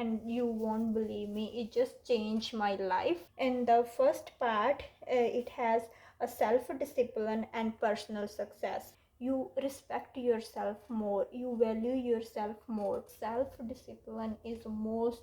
and you won't believe me, it just changed my life. In the first part, it has a self-discipline and personal success. You respect yourself more, you value yourself more. Self-discipline is the most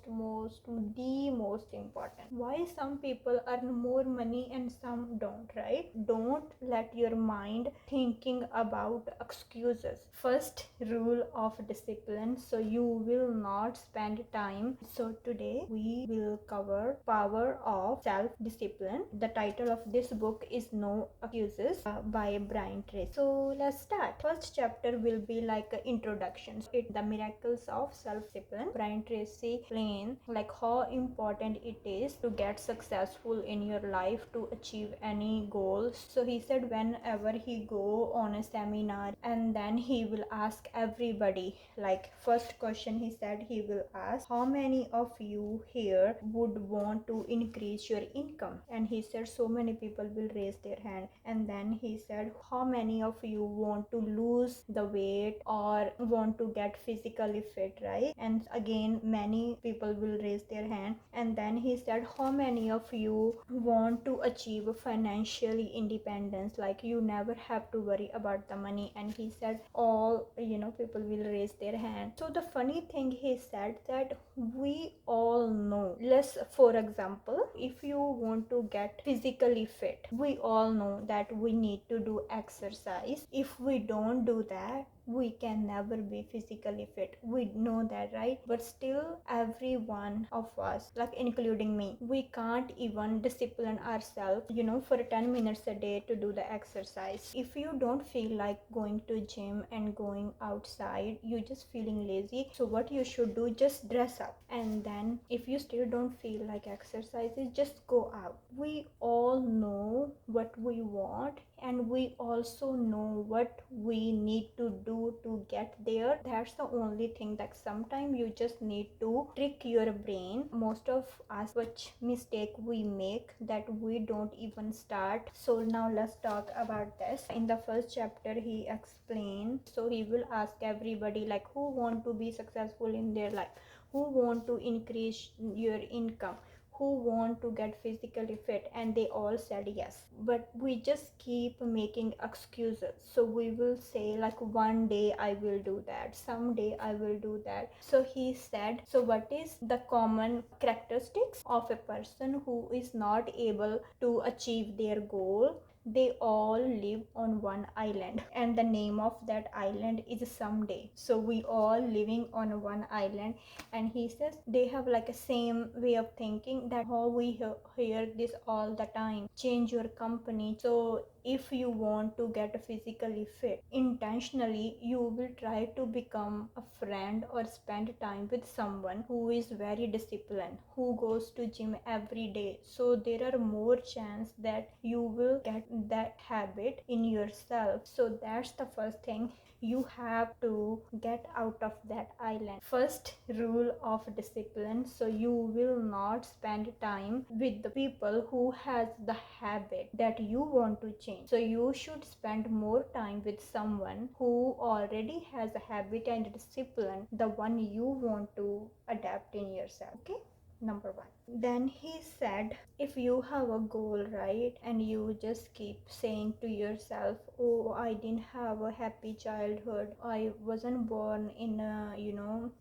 important. Why some people earn more money and some don't, right? Don't let your mind thinking about excuses. First rule of discipline, so you will not spend time. So today we will cover power of self-discipline. The title of this book is No Excuses by Brian Tracy. So let's start. First chapter will be like an introduction. It the miracles of self-discipline. Brian Tracy explains like how important it is to get successful in your life, to achieve any goals. So he said whenever he go on a seminar, and then he will ask everybody, like first question he said he will ask, how many of you here would want to increase your income? And he said so many people will raise their hand. And then he said, how many of you want to lose the weight or want to get physically fit, right? And again many people will raise their hand. And then he said, how many of you want to achieve financially independence, like you never have to worry about the money? And he said all people will raise their hand. So the funny thing, he said that we all know, let's for example, if you want to get physically fit, we all know that we need to do exercise. If we don't do that, we can never be physically fit. We know that, right? But still every one of us, like including me, we can't even discipline ourselves for 10 minutes a day to do the exercise. If you don't feel like going to gym and going outside, you just feeling lazy, so what you should do, just dress up. And then if you still don't feel like exercising, just go out. We all know what we want, and we also know what we need to do to get there. That's the only thing, that sometimes you just need to trick your brain. Most of us, which mistake we make, that we don't even start. So now let's talk about this. In the first chapter he explained, so he will ask everybody like who want to be successful in their life, who want to increase your income, who want to get physically fit, and they all said yes. But we just keep making excuses. So we will say like one day I will do that, someday I will do that. So he said, so what is the common characteristics of a person who is not able to achieve their goal? They all live on one island, and the name of that island is someday. So we all living on one island. And he says they have like a same way of thinking, that how we hear this all the time, change your company. So if you want to get physically fit, intentionally you will try to become a friend or spend time with someone who is very disciplined, who goes to gym every day. So there are more chance that you will get that habit in yourself. So that's the first thing, you have to get out of that island. First rule of discipline, so you will not spend time with the people who has the habit that you want to change. So you should spend more time with someone who already has a habit and discipline, the one you want to adapt in yourself. Okay, number one. Then he said, if you have a goal, right, and you just keep saying to yourself, oh, I didn't have a happy childhood, I wasn't born in a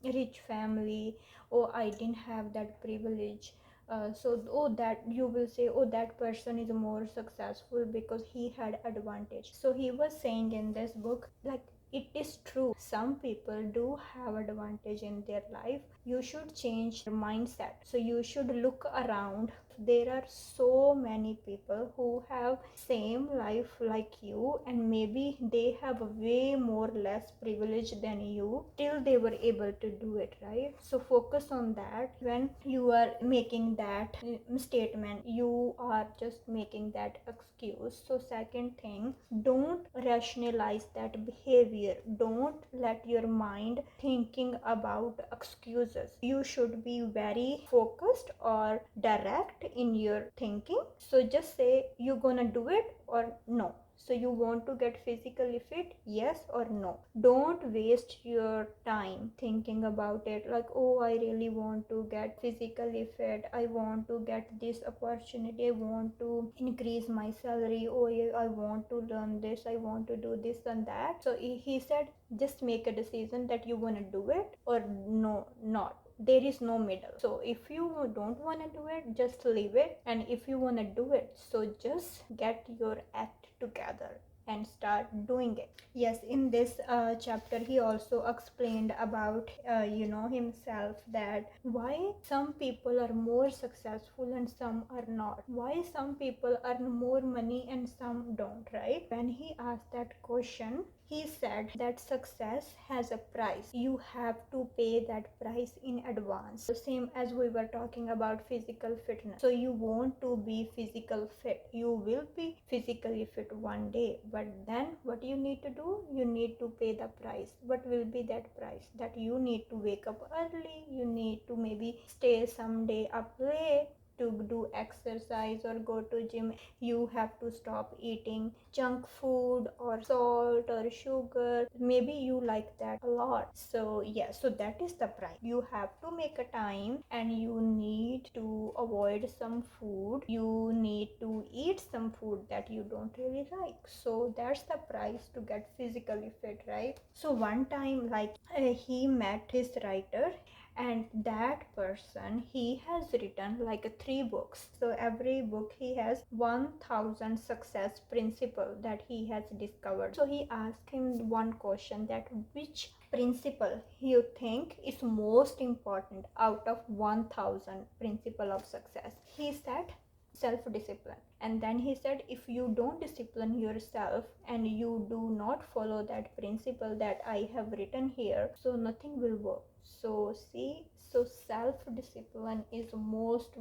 rich family, oh, I didn't have that privilege. That you will say, oh, that person is more successful because he had advantage. So he was saying in this book, like, it is true, some people do have advantage in their life. You should change your mindset. So you should look around. There are so many people who have same life like you, and maybe they have way more less privilege than you, till they were able to do it, right? So focus on that. When you are making that statement, you are just making that excuse. So second thing, don't rationalize that behavior. Don't let your mind thinking about excuses. You should be very focused or direct in your thinking. So just say you're gonna do it or no. So you want to get physically fit, yes or no? Don't waste your time thinking about it like, oh, I really want to get physically fit, I want to get this opportunity, I want to increase my salary, oh yeah, I want to learn this, I want to do this and that. So he said, just make a decision that you want to do it or no, not. There is no middle. So if you don't want to do it, just leave it, and if you want to do it, so just get your act together and start doing it. Yes, in this chapter he also explained about himself, that why some people are more successful and some are not, why some people earn more money and some don't, right? When he asked that question, he said that success has a price. You have to pay that price in advance. The same as we were talking about physical fitness. So you want to be physical fit. You will be physically fit one day. But then what you need to do? You need to pay the price. What will be that price? That you need to wake up early. You need to maybe stay someday up late to do exercise or go to gym. You have to stop eating junk food or salt or sugar. Maybe you like that a lot. So yeah, so that is the price. You have to make a time, and you need to avoid some food. You need to eat some food that you don't really like. So that's the price to get physically fit, right? So one time, like he met his writer, and that person, he has written like 3 books. So every book he has 1000 success principle that he has discovered. So he asked him one question, that which principle you think is most important out of 1000 principle of success? He said self-discipline. And then he said, if you don't discipline yourself and you do not follow that principle that I have written here, so nothing will work. So see, so self-discipline is the most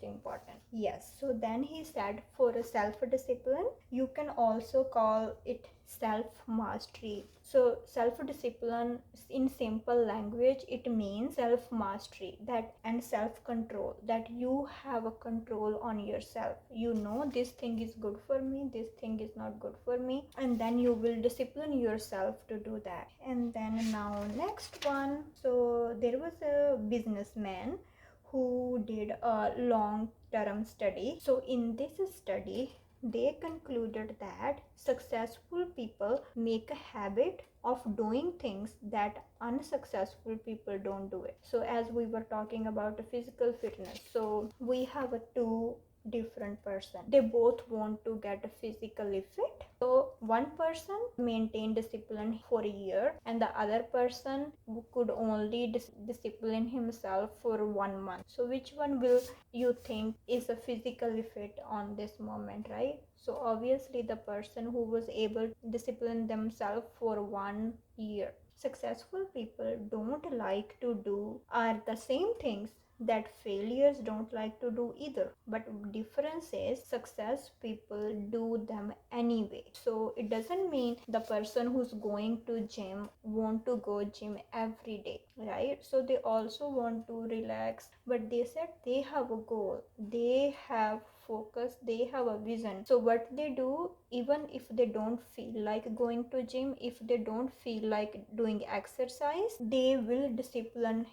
important. Yes. So then he said, for a self-discipline, you can also call it self-mastery. So self-discipline, in simple language, it means self-mastery, that and self-control, that you have a control on yourself. You know, this thing is good for me, this thing is not good for me, and then you will discipline yourself to do that. And then now next one. So there was a businessman who did a long term study. So in this study, they concluded that successful people make a habit of doing things that unsuccessful people don't do it. So as we were talking about the physical fitness, so we have a two different person. They both want to get physically fit. So one person maintained discipline for a year, and the other person could only discipline himself for 1 month. So which one will you think is a physically fit on this moment, right? So obviously the person who was able to discipline themselves for 1 year. Successful people don't like to do are the same things that failures don't like to do either, but difference is success people do them anyway. So it doesn't mean the person who's going to gym want to go gym every day, right? So they also want to relax, but they said they have a goal, they have focus, they have a vision. So what they do, even if they don't feel like going to gym, if they don't feel like doing exercise, they will discipline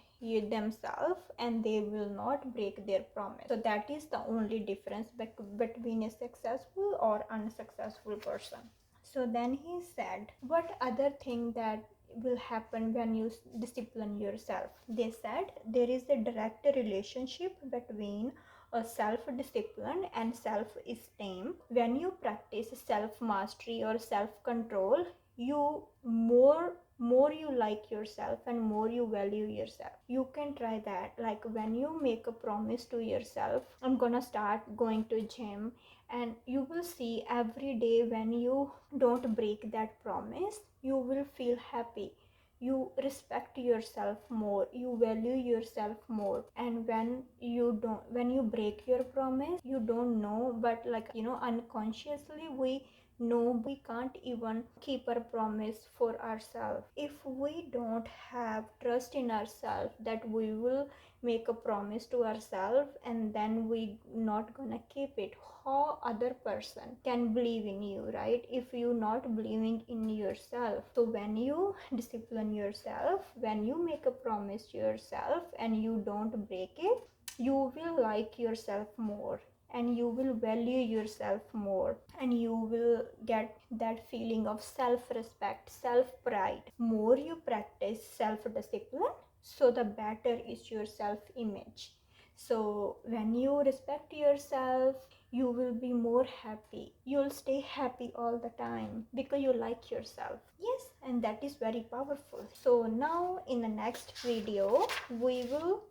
themselves and they will not break their promise. So that is the only difference between a successful or unsuccessful person. So then he said, what other thing that will happen when you discipline yourself? They said there is a direct relationship between a self-discipline and self-esteem. When you practice self-mastery or self-control, you more you like yourself and more you value yourself. You can try that. Like when you make a promise to yourself, I'm gonna start going to gym, and you will see every day when you don't break that promise, you will feel happy, you respect yourself more, you value yourself more. And when you break your promise, you don't know, but like unconsciously we No, we can't even keep our promise for ourselves. If we don't have trust in ourselves that we will make a promise to ourselves and then we not gonna keep it, how other person can believe in you, right? If you not believing in yourself. So when you discipline yourself, when you make a promise to yourself and you don't break it, you will like yourself more and you will value yourself more, and you will get that feeling of self-respect, self-pride. More you practice self-discipline, so the better is your self-image. So when you respect yourself, you will be more happy. You'll stay happy all the time because you like yourself. Yes, and that is very powerful. So now in the next video, we will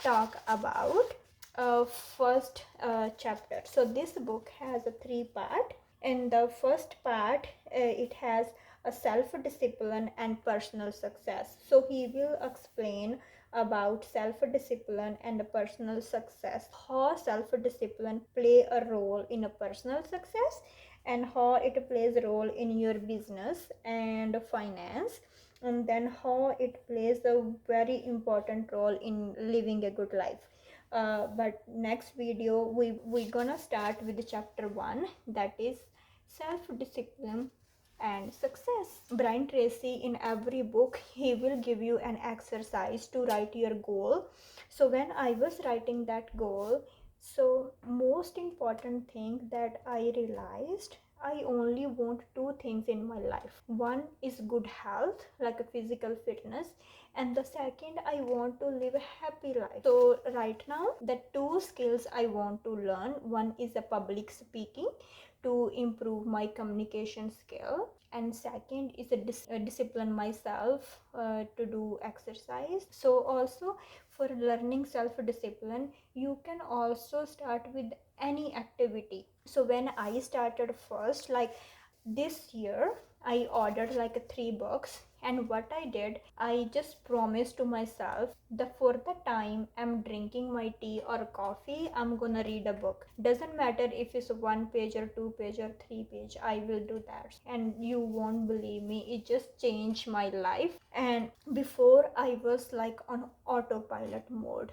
talk about first chapter. So this book has a three part. In the first part, it has a self discipline and personal success. So he will explain about self discipline and personal success, how self discipline play a role in a personal success and how it plays a role in your business and finance, and then how it plays a very important role in living a good life. But next video we gonna start with chapter 1, that is self-discipline and success. Brian Tracy, in every book he will give you an exercise to write your goal. So when I was writing that goal, so most important thing that I realized, I only want two things in my life. One is good health, like a physical fitness, and the second, I want to live a happy life. So right now the two skills I want to learn, one is a public speaking to improve my communication skill, and second is a discipline myself to do exercise. So also for learning self discipline, you can also start with any activity. So when I started first, like this year, I ordered like a 3 books, and what I did, I just promised to myself that for the time I'm drinking my tea or coffee, I'm gonna read a book. Doesn't matter if it's 1 page or 2 page or 3 page, I will do that. And you won't believe me, it just changed my life. And before I was like on autopilot mode,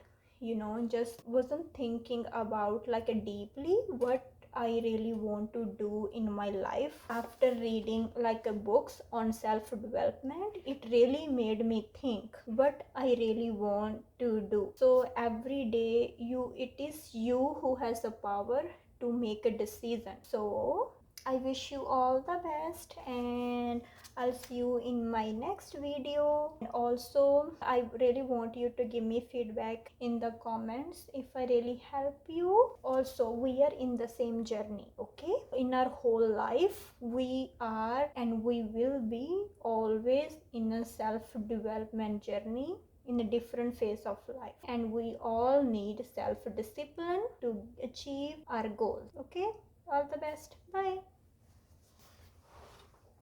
just wasn't thinking about like a deeply what I really want to do in my life. After reading like a books on self development, it really made me think what I really want to do. So every day it is you who has the power to make a decision. So I wish you all the best, and I'll see you in my next video. And also, I really want you to give me feedback in the comments if I really help you. Also, we are in the same journey, okay? In our whole life, we are and we will be always in a self-development journey in a different phase of life, and we all need self-discipline to achieve our goals, okay? All the best. Bye.